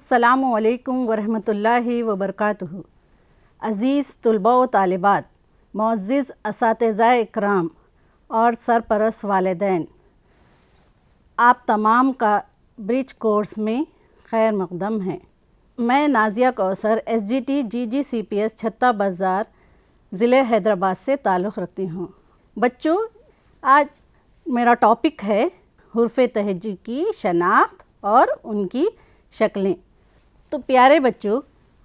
अस्सलामु अलैकुम वरहमतुल्लाहि वबरकातुहू। अज़ीज़ तलबा व तालिबात, मुअज़्ज़िज़ असातिज़ाए इकराम और सरपरस्त वालिदैन, आप तमाम का ब्रिज कोर्स में खैर मक़दम है। मैं नाज़िया कौसर SGT GGCPS छत्ता बाज़ार ज़िले हैदराबाद से ताल्लुक़ रखती हूँ। बच्चों, आज मेरा टॉपिक है हुर्फ़े तहज्जी की शनाख्त और उनकी शक्लें। तो प्यारे बच्चों,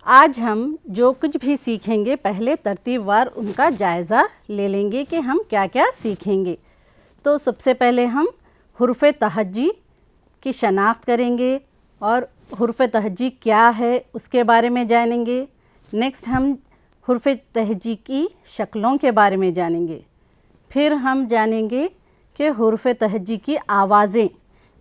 आज हम जो कुछ भी सीखेंगे पहले तरतीबवार उनका जायज़ा ले लेंगे कि हम क्या क्या सीखेंगे। तो सबसे पहले हम हुर्फ़े तहज्जी की शनाख्त करेंगे और हुर्फ़े तहज्जी क्या है उसके बारे में जानेंगे। नेक्स्ट हम हुर्फ़े तहज्जी की शक्लों के बारे में जानेंगे। फिर हम जानेंगे कि हुर्फ़े तहज्जी की आवाज़ें,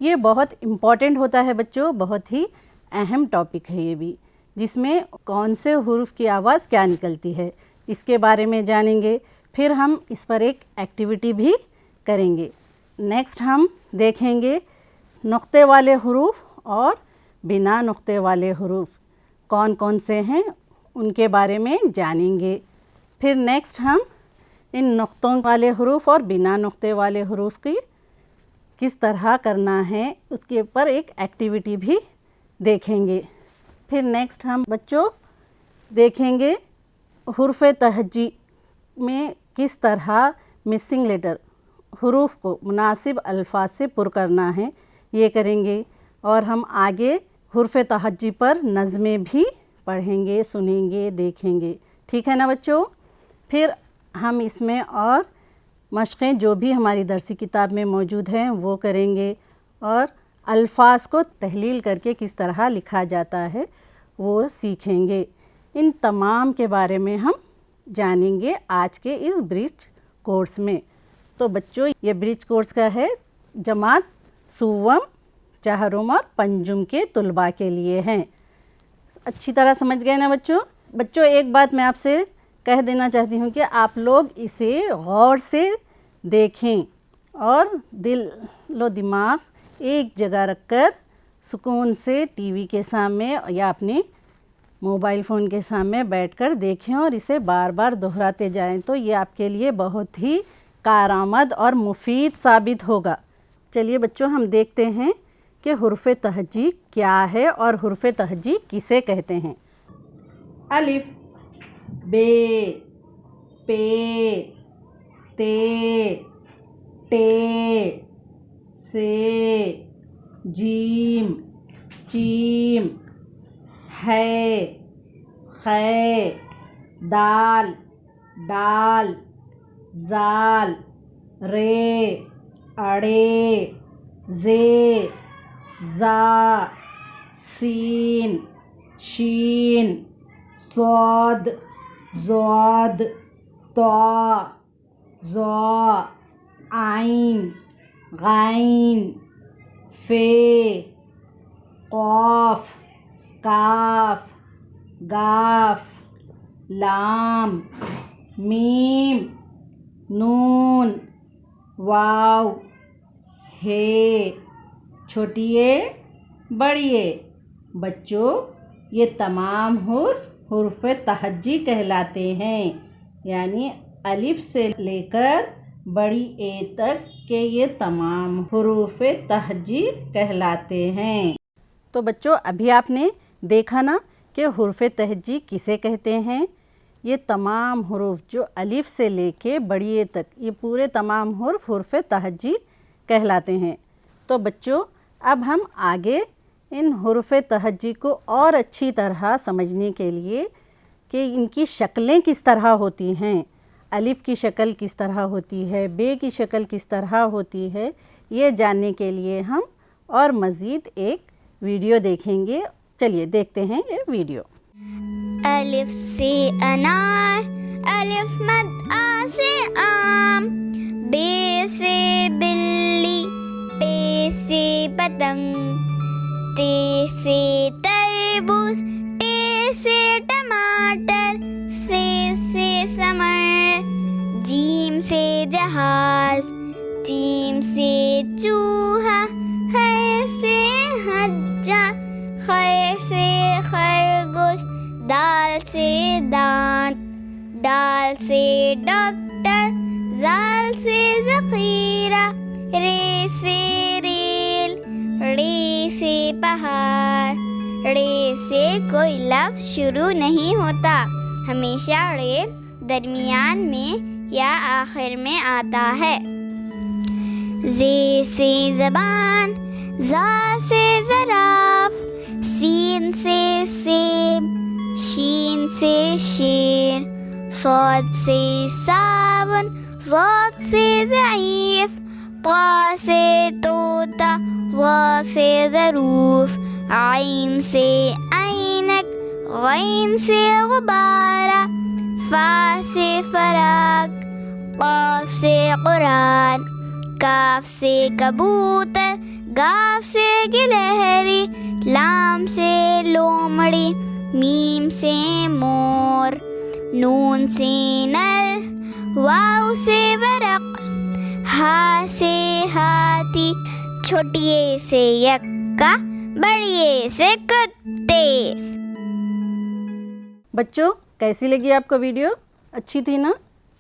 ये बहुत इम्पॉर्टेंट होता है बच्चों, बहुत ही अहम टॉपिक है ये भी, जिसमें कौन से हुर्फ़ की आवाज़ क्या निकलती है इसके बारे में जानेंगे। फिर हम इस पर एक एक्टिविटी भी करेंगे। नेक्स्ट हम देखेंगे नुक्ते वाले हुरूफ़ और बिना नुक्ते वाले हुरूफ़ कौन कौन से हैं उनके बारे में जानेंगे। फिर नेक्स्ट हम इन नुक्तों वाले हुरूफ़ और बिना नुक्ते वाले हुरूफ़ की किस तरह करना है उसके ऊपर एक एक्टिविटी भी देखेंगे। फिर नेक्स्ट हम बच्चों देखेंगे हुर्फ़े तहज्जी में किस तरह मिसिंग लेटर हुरूफ़ को मुनासिब अल्फाज से पुर करना है, ये करेंगे। और हम आगे हुर्फ़े तहज्जी पर नज़में भी पढ़ेंगे, सुनेंगे, देखेंगे। ठीक है ना बच्चों। फिर हम इसमें और मशक़ें जो भी हमारी दरसी किताब में मौजूद हैं वो करेंगे और अल्फाज को तहलील करके किस तरह लिखा जाता है वो सीखेंगे। इन तमाम के बारे में हम जानेंगे आज के इस ब्रिज कोर्स में। तो बच्चों, ये ब्रिज कोर्स का है जमात सुवम, चहरुम और पंजुम के तुलबा के लिए हैं। अच्छी तरह समझ गए ना बच्चों। बच्चों, एक बात मैं आपसे कह देना चाहती हूँ कि आप लोग इसे गौर से देखें और दिल लो दिमाग एक जगह रखकर सुकून से टीवी के सामने या अपने मोबाइल फ़ोन के सामने बैठकर देखें और इसे बार बार दोहराते जाएं। तो ये आपके लिए बहुत ही कारआमद और मुफीद साबित होगा। चलिए बच्चों, हम देखते हैं कि हुर्फ़े तहज्जी क्या है और हुर्फ़े तहज्जी किसे कहते हैं। अलिफ, बे, पे, ते, टे, से, जीम, चीम, है, खे, दाल, डाल, जाल, रे, अड़े, जे, जा, सीन, शीन, स्वाद, ज़ाद, तौ, ज़ौ, आइन, गाइन, फे, क़ाफ, काफ, गाफ, लाम, मीम, नून, वाव, हे, छोटिए बड़िए। बच्चों, ये तमाम हुर्फ़े तहज्जी कहलाते हैं, यानी अलिफ से लेकर बड़ी ए तक के ये तमाम हुरूफ़े तहज्जी कहलाते हैं। तो बच्चों, अभी आपने देखा ना कि हुर्फ़े तहज्जी किसे कहते हैं। ये तमाम हुरूफ़ जो अलिफ से लेके बड़ी ए तक, ये पूरे तमाम हुर्फ़े तहज्जी कहलाते हैं। तो बच्चों, अब हम आगे इन हुर्फ़े तहज्जी को और अच्छी तरह समझने के लिए कि इनकी शक्लें किस तरह होती हैं, अलिफ की शक्ल किस तरह होती है, बे की शक्ल किस तरह होती है, ये जानने के लिए हम और मज़ीद एक वीडियो देखेंगे। चलिए देखते हैं ये वीडियो। अलिफ से अनार, अलिफ मद आ से आम, बे से बिल्ली, पे से पतंग, ते से तरबूज, टे से टमाटर, से समर, जीम से जहाज, जीम से चूहा, है से हज्जा, खे से दाल से डॉक्टर, जाल से ज़ख़ीरा, रे से रेल, रे से पहाड़। रे से कोई लफ्ज़ शुरू नहीं होता, हमेशा रे दरमियान में या आखिर में आता है। जे से ज़बान, जा से ज़राफ़, सीन से सेब, शीन से शेर, सौद से साबुन, ज़ौद से ज़ईफ़, ता से तोता, ज़ा से ज़रूफ़, आइन से ऐनक, गैन से गुब्बारा, फा से फराक, क़ाफ से कुरान, काफ से कबूतर, गाफ से गिलहरी, लाम से लोमड़ी, मीम से मोर, नून से नर, वाव से वरक, हा से हाथी, छोटिये से यक्का, बड़िये से कुत्ते। बच्चों, कैसी लगी आपको वीडियो? अच्छी थी ना?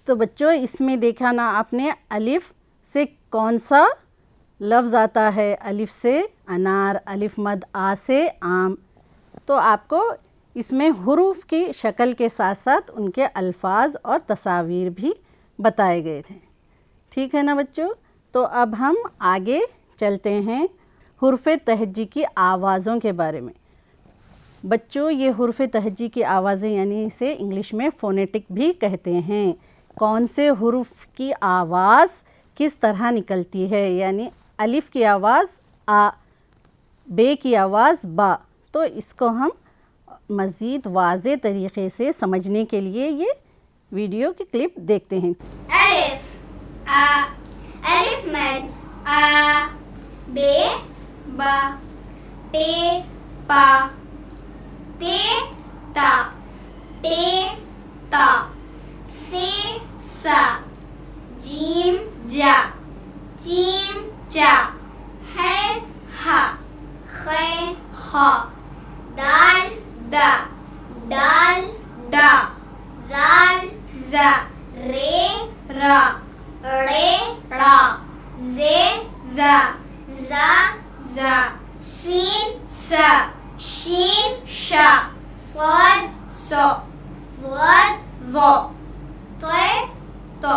तो बच्चों, इसमें देखा ना आपने अलिफ से कौन सा लफ्ज़ आता है? अलिफ से अनार, अलिफ मद आ से आम। तो आपको इसमें हुरूफ की शक्ल के साथ साथ उनके अल्फाज और तस्वीर भी बताए गए थे। ठीक है ना बच्चों? तो अब हम आगे चलते हैं हुर्फ़ तहज्जी की आवाज़ों के बारे में। बच्चों, ये हुर्फ़ तहज्जी की आवाज़ें यानी इसे इंग्लिश में फ़ोनेटिक भी कहते हैं। कौन से हुरूफ की आवाज़ किस तरह निकलती है, यानी अलिफ की आवाज़ आ, बे की आवाज़ बा। तो इसको हम मज़ीद वाज़े तरीक़े से समझने के लिए ये वीडियो की क्लिप देखते हैं। अलिफ आ, अलिफ मद आ, बे बा, टे पा, ते ता, टे ता, से सा, जीम जा, जीम जा, है हा, खे खा, दाल दा, दाल डा, दाल जा, रे रा, रे रा, जे जा, जा जा, सीन सा, शीन शा, स्वाद सो, स्वाद वो, ते तो,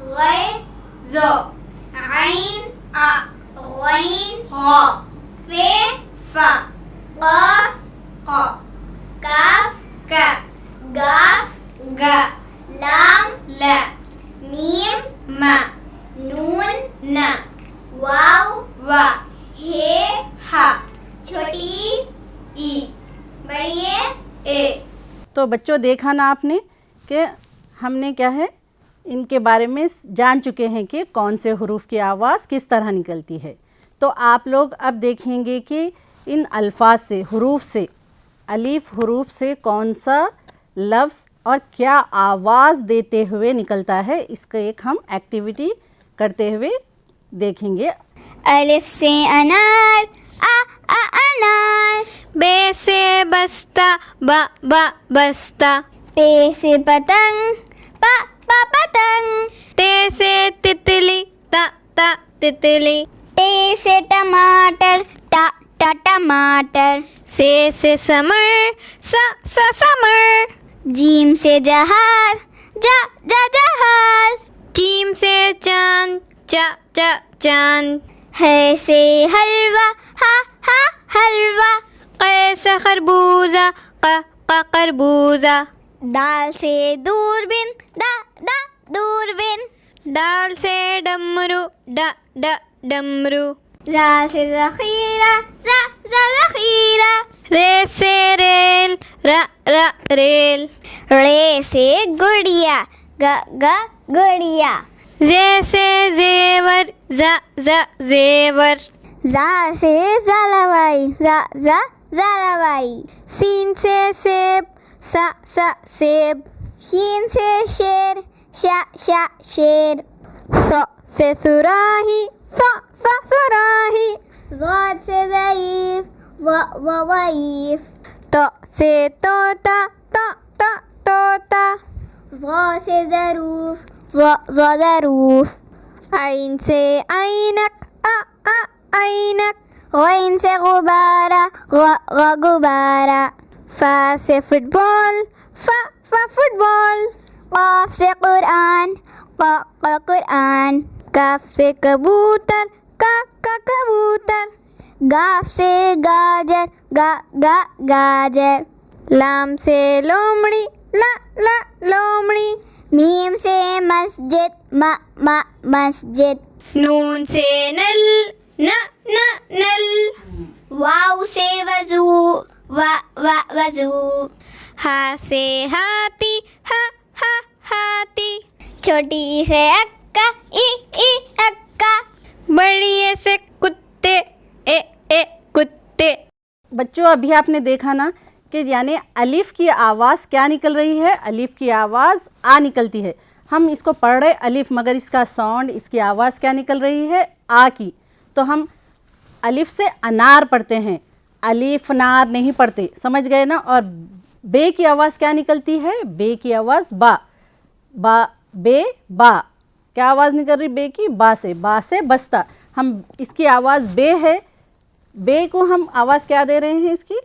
गे जो, आइन आ, गैन हो, फे फा, क़ाफ क़ा, काफ का, गाफ गा, लाम ला, मीम मा, नून ना, वाव वा, हे हा, छोटी ई, बड़ी ए। तो बच्चों, देखा ना आपने कि हमने क्या है इनके बारे में जान चुके हैं कि कौन से हुरूफ की आवाज़ किस तरह निकलती है। तो आप लोग अब देखेंगे कि इन अल्फाज से, हुरूफ से, अलिफ हुरूफ से कौन सा लफ्ज़ और क्या आवाज़ देते हुए निकलता है, इसका एक हम एक्टिविटी करते हुए देखेंगे। अलिफ से अनार, आ अनार। बे से बस्ता, बा बस्ता। पे से पतंग, पा पतंग। ते से तितली, ता तितली। टे से टमाटर, टा टमाटर। से समर, सा समर। जीम से जहाज, जा जहाज। जीम से चांद, चा चांद। है से हलवा, हा हलवा। क़े से खरबूजा, क़ खरबूजा। दाल से दूरबीन, दा दूरबीन। दाल से डमरू, डमरू। जाल से ज़ख़ीरा, जा ज़ख़ीरा। रे से रेल, रा रेल। रे से गुड़िया, ग गुड़िया। जे से जेवर, जा जेवर। जा से ज़ालवाई, जा ज़ालवाई। सीन से सेब, सा सेब। शीन से शेर, शा शेर। सो से सुराही, सा सुराही। ज़ौद से ज़ईफ़, वईफ़। तो से तोता, तोता। ज़ा से ज़रूफ, ज़ा ज़रूफ। आइन से आइनक, आइनक। ग़ैन से गुबारा, ग़ गुबारा। फ़ा से फुटबॉल, फ़ा फुटबॉल। क़ाफ से क़ुरआन, क़ क़ुरआन। काफ से कबूतर, का कबूतर। गाफ से गाजर, गा गाजर। लाम से लोमड़ी, ला लोमड़ी। मीम से मस्जिद, मा मस्जिद। नून से नल, नल। वाव से वज़ू, वा वज़ू। हा से हाथी, हा हाथी। छोटी से अक्का, ई अक्का। बड़ी से कुत्ते, ए कुत्ते। बच्चों अभी आपने देखा ना कि यानी अलिफ की आवाज़ क्या निकल रही है, अलिफ की आवाज़ आ निकलती है। हम इसको पढ़ रहे अलिफ, मगर इसका साउंड, इसकी आवाज़ क्या निकल रही है, आ की। तो हम अलिफ से अनार पढ़ते हैं, अलिफ नार नहीं पढ़ते, समझ गए ना। और बे की आवाज़ क्या निकलती है, बे की आवाज़ बा, बे बा। क्या आवाज़ निकल रही बे की, बा से बस्ता। हम इसकी आवाज़ बे है, बे को हम आवाज़ क्या दे रहे हैं, इसकी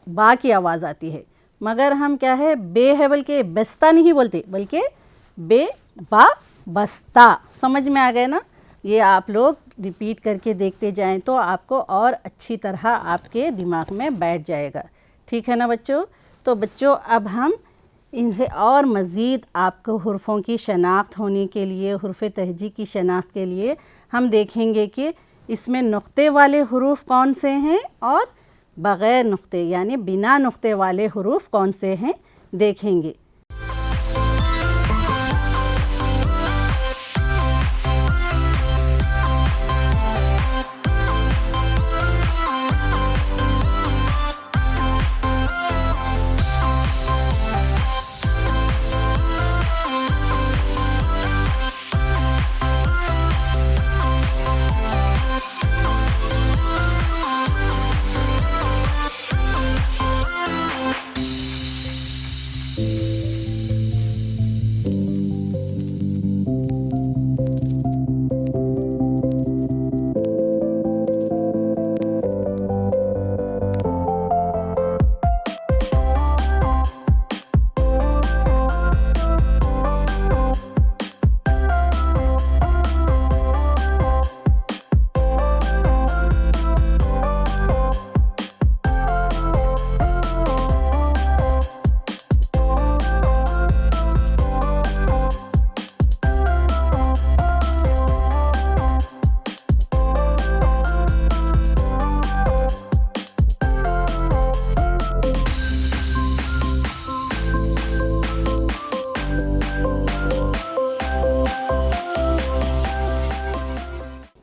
बा की आवाज़ आती है। मगर हम क्या है, बे है बल्कि बस्ता नहीं बोलते, बल्कि बे बा बस्ता। समझ में आ गए ना। ये आप लोग रिपीट करके देखते जाएं तो आपको और अच्छी तरह आपके दिमाग में बैठ जाएगा। ठीक है ना बच्चों। तो बच्चों अब हम इनसे और मज़ीद आपको हुर्फ़ों की शनाख्त होने के लिए, हुर्फ़ तहजी की शनाख्त के लिए हम देखेंगे कि इसमें नुक्ते वाले हुरूफ कौन से हैं और बग़ैर नुक्ते यानी बिना नुक्ते वाले हुरूफ कौन से हैं, देखेंगे।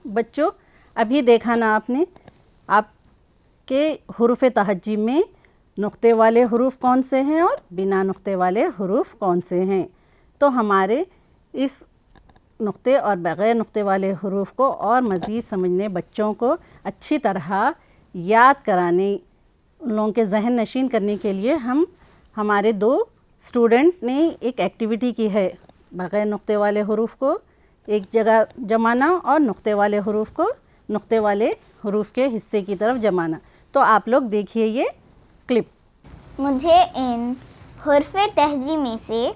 बच्चों अभी देखा ना आपने, आपके हुरूफ़ तहज्जी में नुक्ते वाले हुरूफ कौन से हैं और बिना नुक्ते वाले हुरूफ कौन से हैं। तो हमारे इस नुक्ते और बग़ैर नुक्ते वाले हुरूफ को और मज़ीद समझने, बच्चों को अच्छी तरह याद कराने, उन लोगों के जहन नशीन करने के लिए हमारे 2 स्टूडेंट ने एक एक्टिविटी की है। बग़ैर नुक्ते वाले हुरूफ को एक जगह जमाना और नुक्ते वाले हुरूफ को नुक्ते वाले हुरूफ के हिस्से की तरफ जमाना। तो आप लोग देखिए ये क्लिप। मुझे इन हुर्फ़ तहजी में से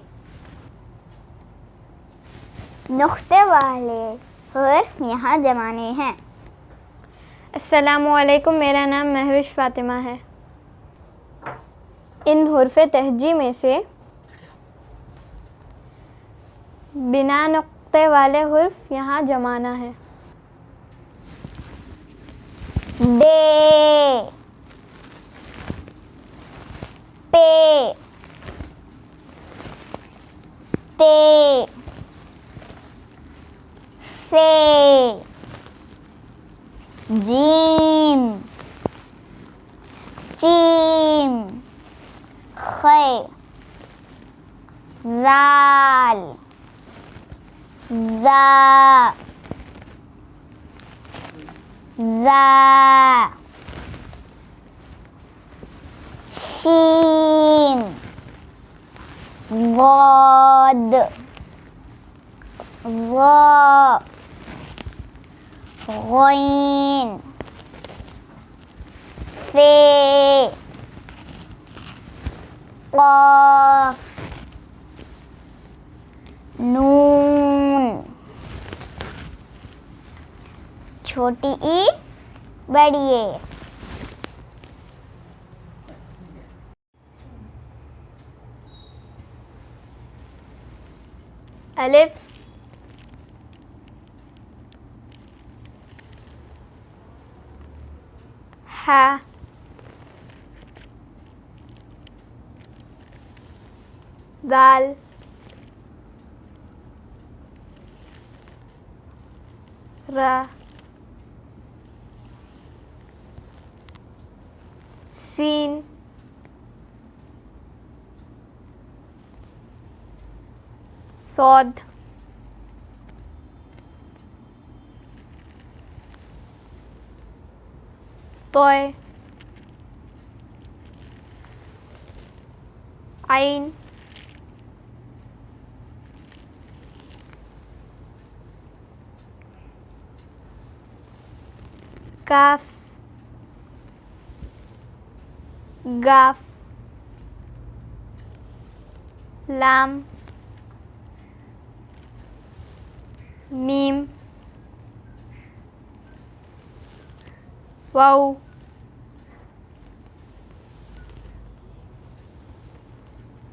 नुक्ते वाले हुर्फ यहाँ जमाने हैं। अस्सलामुअलैकुम, मेरा नाम महविश फ़ातिमा है। इन हुर्फ़ तहजी में से बिना नुक्ते वाले हुर्फ यहाँ जमाना है। दे, पे, ते, फे, जीम, चीम, खे, ज़ाल, ज़ा, ज़ा, शीन, ज़ाद ज़ा ग़ैन फ़े क़ाफ़ नून। छोटी ई बड़ी ए। अलिफ हा दाल रा सीन सौद तोय आइन काफ गाफ लाम मीम वाउ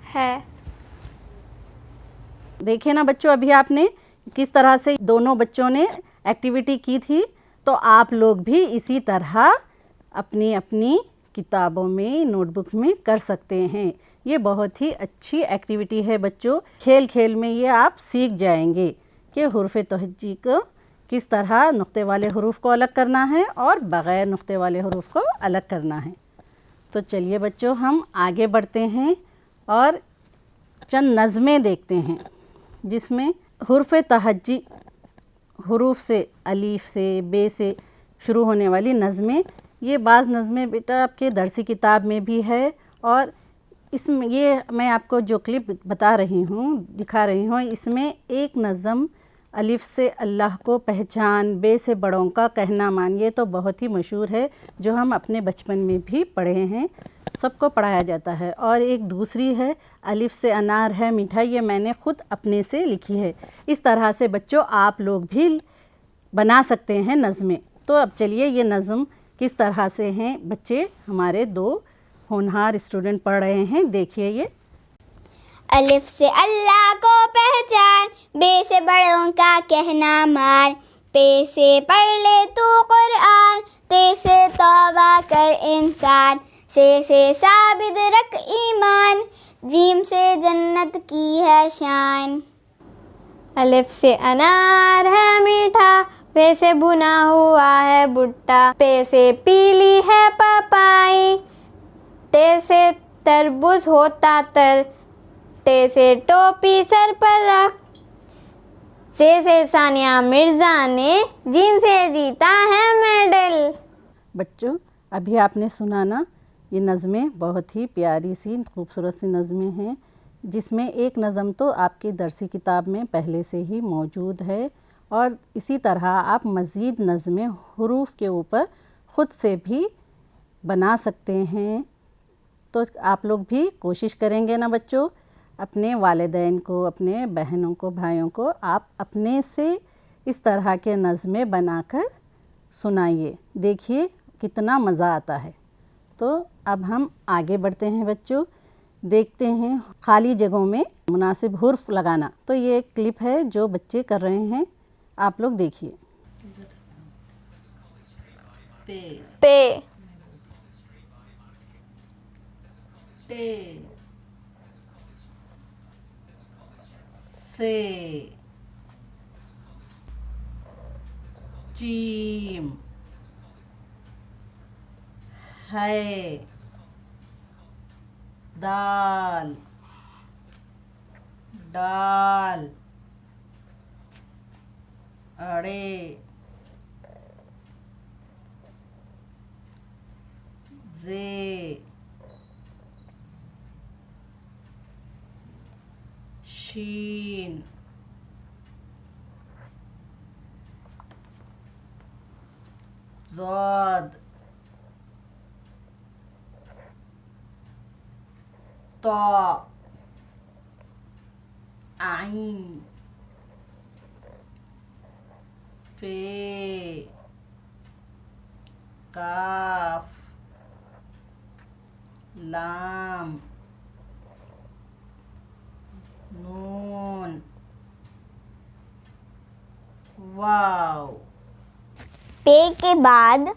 है। देखिए ना बच्चों, अभी आपने किस तरह से दोनों बच्चों ने एक्टिविटी की थी। तो आप लोग भी इसी तरह अपनी अपनी किताबों में, नोटबुक में कर सकते हैं। ये बहुत ही अच्छी एक्टिविटी है बच्चों। खेल खेल में ये आप सीख जाएंगे कि हुर्फ़ तहज्जी को किस तरह नुक्ते वाले हरूफ को अलग करना है और बग़ैर नुक्ते वाले हरूफ को अलग करना है। तो चलिए बच्चों, हम आगे बढ़ते हैं और चंद नज़में देखते हैं जिसमें हुर्फ़ तहज्जी, हरूफ से, अलीफ से, बे से शुरू होने वाली नज़में। ये बाज़ नज़में बेटा आपके दरसी किताब में भी है और इसमें ये मैं आपको जो क्लिप बता रही हूँ, दिखा रही हूँ, इसमें एक नज़म अलिफ से अल्लाह को पहचान, बे से बड़ों का कहना मान, ये तो बहुत ही मशहूर है, जो हम अपने बचपन में भी पढ़े हैं, सबको पढ़ाया जाता है। और एक दूसरी है अलिफ से अनार है मीठा, ये मैंने ख़ुद अपने से लिखी है। इस तरह से बच्चों आप लोग भी बना सकते हैं नज़में। तो अब चलिए ये नज़म किस तरह से हैं, बच्चे हमारे दो होनहार स्टूडेंट पढ़ रहे हैं, देखिए ये। अलिफ से अल्लाह को पहचान, बे से बड़ों का कहना मान, पे से पढ़ ले तू कुरान, ते से तौबा कर इंसान, से साबित रख ईमान, जीम से जन्नत की है शान। अलिफ से अनार है मीठा, पे से भुना हुआ है भुट्टा, पे से पीली है पपाई, ते से तरबूज होता तर, ते से टोपी सर पर रख, से सानिया मिर्ज़ा ने जिम से जीता है मेडल। बच्चों अभी आपने सुना ना, ये नज़में बहुत ही प्यारी सी खूबसूरत सी नज़में हैं, जिसमें एक नज़म तो आपकी दरसी किताब में पहले से ही मौजूद है और इसी तरह आप मज़ीद नज़में हरूफ के ऊपर ख़ुद से भी बना सकते हैं। तो आप लोग भी कोशिश करेंगे ना बच्चों, अपने वालिदैन को, अपने बहनों को, भाइयों को आप अपने से इस तरह के नज़में बनाकर सुनाइए, देखिए कितना मज़ा आता है। तो अब हम आगे बढ़ते हैं बच्चों, देखते हैं खाली जगहों में मुनासिब हुर्फ लगाना। तो ये एक क्लिप है जो बच्चे कर रहे हैं, आप लोग देखिए। पे, पे, टे, से, जीम, है, दाल, डाल, अड़े, जे, शीन, ज़ाद, ता, आइन, फे, काफ, लाम, नून, वाव। पे के बाद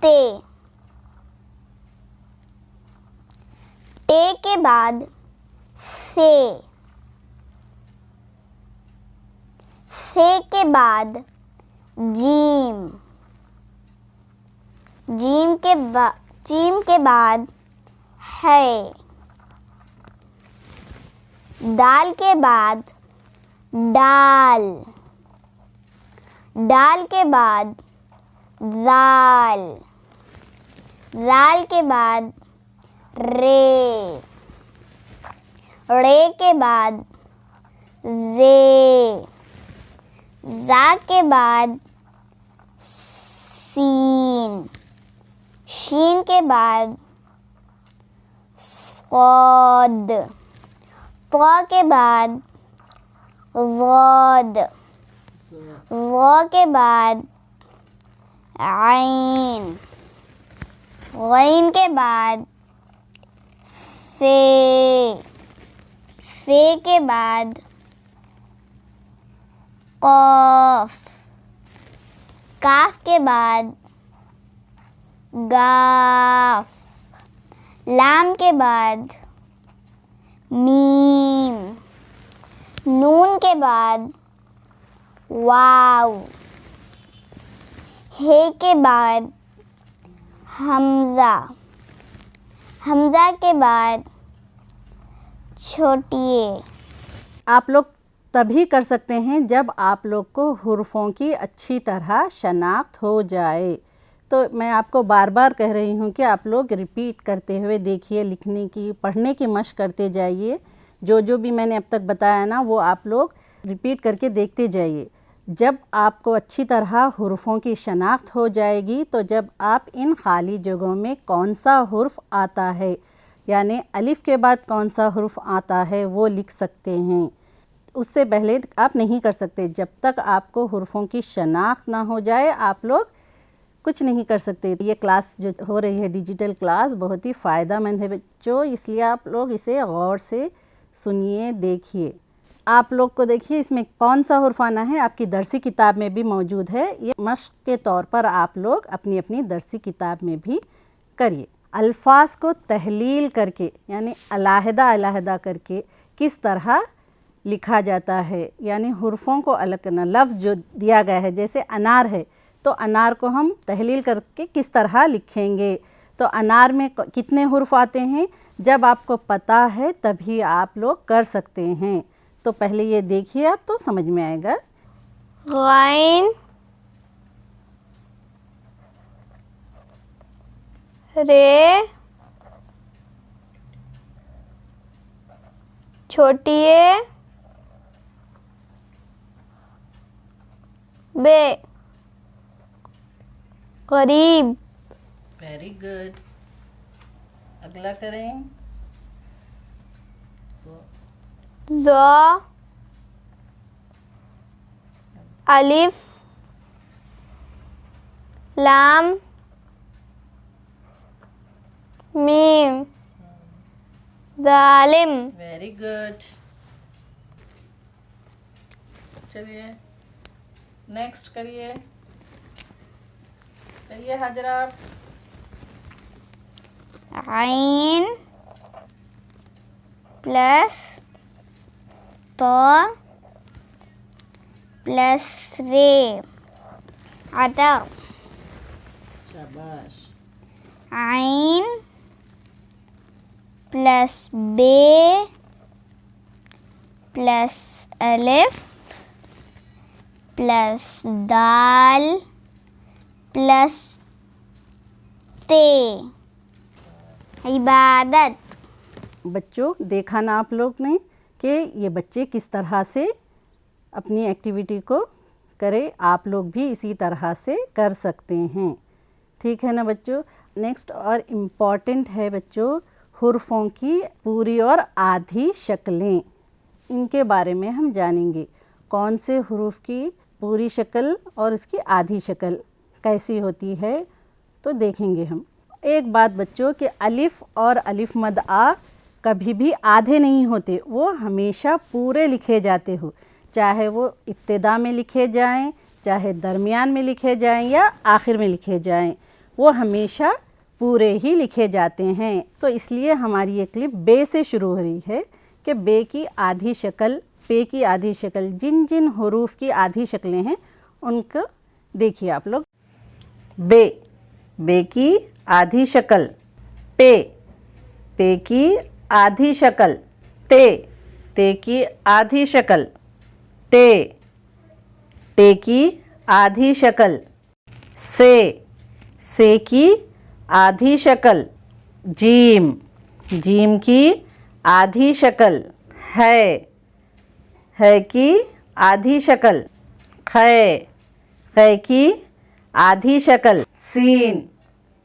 ते, टे के बाद फे, फे के बाद जीम, जीम के बाद है, दाल के बाद डाल, दाल के बाद दाल, दाल के बाद रे, रे के बाद जे, जा के बाद सीन, शीन के बाद सौद, ता के बाद वाद, वा के बाद आइन, गैन के बाद फे, फे के बाद कॉफ, काफ के बाद गाफ, लाम के बाद मीम, नून के बाद वाव, हे के बाद हमजा, हमजा के बाद छोटिए। आप लोग तभी कर सकते हैं जब आप लोग को हुर्फ़ों की अच्छी तरह शनाख्त हो जाए। तो मैं आपको बार बार कह रही हूँ कि आप लोग रिपीट करते हुए देखिए, लिखने की पढ़ने की मशक़ करते जाइए। जो जो भी मैंने अब तक बताया ना वो आप लोग रिपीट करके देखते जाइए। जब आपको अच्छी तरह हुर्फ़ों की शनाख्त हो जाएगी तो जब आप इन खाली जगहों में कौन सा हुर्फ़ आता है, यानी अलिफ़ के बाद कौन सा हुर्फ़ आता है वो लिख सकते हैं। उससे पहले आप नहीं कर सकते। जब तक आपको हुर्फ़ों की शनाख्त ना हो जाए आप लोग कुछ नहीं कर सकते। ये क्लास जो हो रही है डिजिटल क्लास बहुत ही फ़ायदेमंद है बच्चों, इसलिए आप लोग इसे गौर से सुनिए, देखिए। आप लोग को देखिए इसमें कौन सा हुर्फ़ आना है आपकी दरसी किताब में भी मौजूद है। ये मश्क के तौर पर आप लोग अपनी अपनी दरसी किताब में भी करिए। अल्फाज को तहलील करके यानी अलहदा अलहदा करके किस तरह लिखा जाता है, यानी हुर्फ़ों को अलग करना। लफ्ज़ जो दिया गया है जैसे अनार है तो अनार को हम तहलील करके किस तरह लिखेंगे। तो अनार में कितने हुर्फ़ आते हैं जब आपको पता है तभी आप लोग कर सकते हैं। तो पहले ये देखिए आप तो समझ में आएगा। गाइन, रे, छोटिए, बे, करीब। Very good. अगला करें। ज़, अलिफ, लाम, मीम, जालिम। Very good. चलिए नेक्स्ट करिए, करिए हाजरा। आइन प्लस तो प्लस रे आता। शाबाश। आइन प्लस बे प्लस अलिफ प्लस दाल प्लस ते, इबादत। बच्चों देखा ना आप लोग ने कि ये बच्चे किस तरह से अपनी एक्टिविटी को करें। आप लोग भी इसी तरह से कर सकते हैं, ठीक है ना बच्चों। नेक्स्ट और इम्पॉर्टेंट है बच्चों हुर्फ़ों की पूरी और आधी शक्लें। इनके बारे में हम जानेंगे, कौन से हुरूफ की पूरी शक्ल और उसकी आधी शक्ल कैसी होती है, तो देखेंगे हम। एक बात बच्चों कि अलिफ़ और अलिफ़ मद आ कभी भी आधे नहीं होते, वो हमेशा पूरे लिखे जाते हो, चाहे वो इब्तिदा में लिखे जाएं, चाहे दरमियान में लिखे जाएं या आखिर में लिखे जाएं, वो हमेशा पूरे ही लिखे जाते हैं। तो इसलिए हमारी ये क्लिप बे से शुरू हो रही है कि बे की आधी शक्ल, पे की आधी शक्ल, जिन जिन हुरूफ की आधी शक्लें हैं उनको देखिए आप लोग। बे, बे की आधी शक्ल। पे, पे की आधी शक्ल। ते, ते की आधी शक्ल। टे, टे की आधी शक्ल। से की आधी शक्ल। जीम, जीम की आधी शक्ल। है की आधी शक्ल। खे की आधी शक्ल। सीन,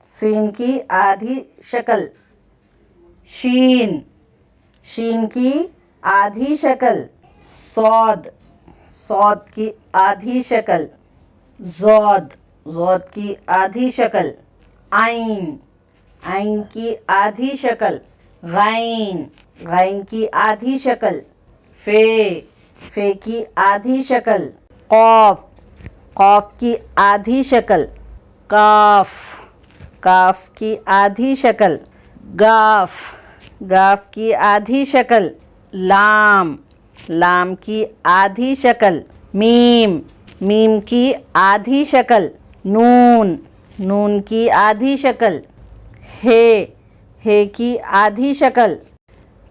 सीन की आधी शक्ल। शीन, शीन की आधी शक्ल। सौद, सौद की आधी शक्ल। ज़ौद, ज़ौद की आधी शक्ल। आइन, आइन की आधी शक्ल। गैन, गैन की आधी शक्ल। फे की आधी शक्ल। कौफ, कौफ की आधी शक्ल। काफ, काफ की आधी शक्ल। गाफ, गाफ की आधी शक्ल। लाम, लाम की आधी शक्ल। मीम, मीम की आधी शक्ल। नून, नून की आधी शक्ल। हे की आधी शक्ल।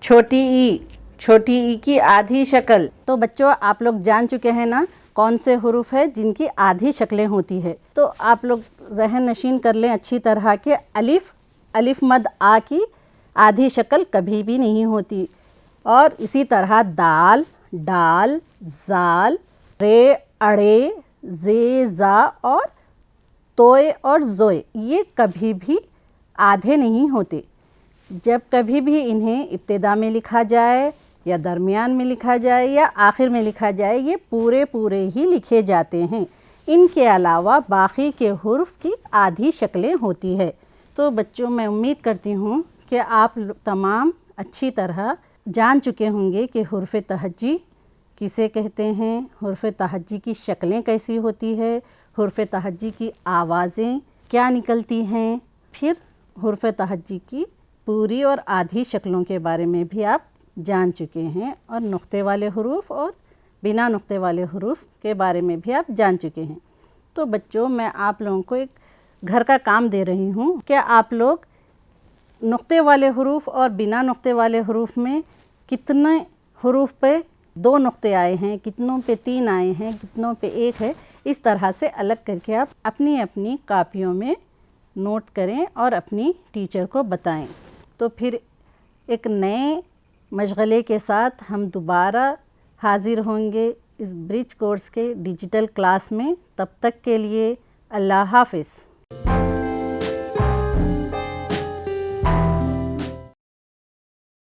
छोटी ई की आधी शक्ल। तो बच्चों आप लोग जान चुके हैं ना कौन से हुरूफ है जिनकी आधी शक्लें होती है। तो आप लोग जहन नशीन कर लें अच्छी तरह के अलिफ़, अलिफ़ मद आ की आधी शक्ल कभी भी नहीं होती। और इसी तरह दाल, डाल, जाल, रे, अड़े, जे, जा और तोय और जोय, ये कभी भी आधे नहीं होते। जब कभी भी इन्हें इब्तिदा में लिखा जाए या दरमियान में लिखा जाए या आखिर में लिखा जाए, ये पूरे पूरे ही लिखे जाते हैं। इनके अलावा बाकी के हुर्फ की आधी शक्लें होती है। तो बच्चों मैं उम्मीद करती हूँ कि आप तमाम अच्छी तरह जान चुके होंगे कि हुर्फ तहज्जी किसे कहते हैं, हुर्फ तहज्जी की शक्लें कैसी होती है, हुर्फ तहज्जी की आवाज़ें क्या निकलती हैं, फिर हुर्फ तहज्जी की पूरी और आधी शक्लों के बारे में भी आप जान चुके हैं, और नुक्ते वाले हुरूफ और बिना नुक्ते वाले हुरूफ के बारे में भी आप जान चुके हैं। तो बच्चों मैं आप लोगों को एक घर का काम दे रही हूँ कि आप लोग नुक्ते वाले हुरूफ और बिना नुक्ते वाले हुरूफ में कितने हुरूफ पे 2 नुक्ते आए हैं, कितनों पे 3 आए हैं, कितनों पे 1 है, इस तरह से अलग करके आप अपनी अपनी कापियों में नोट करें और अपनी टीचर को बताएं। तो फिर एक नए मशगले के साथ हम दोबारा हाज़िर होंगे इस ब्रिज कोर्स के डिजिटल क्लास में। तब तक के लिए अल्लाह हाफ़िज़।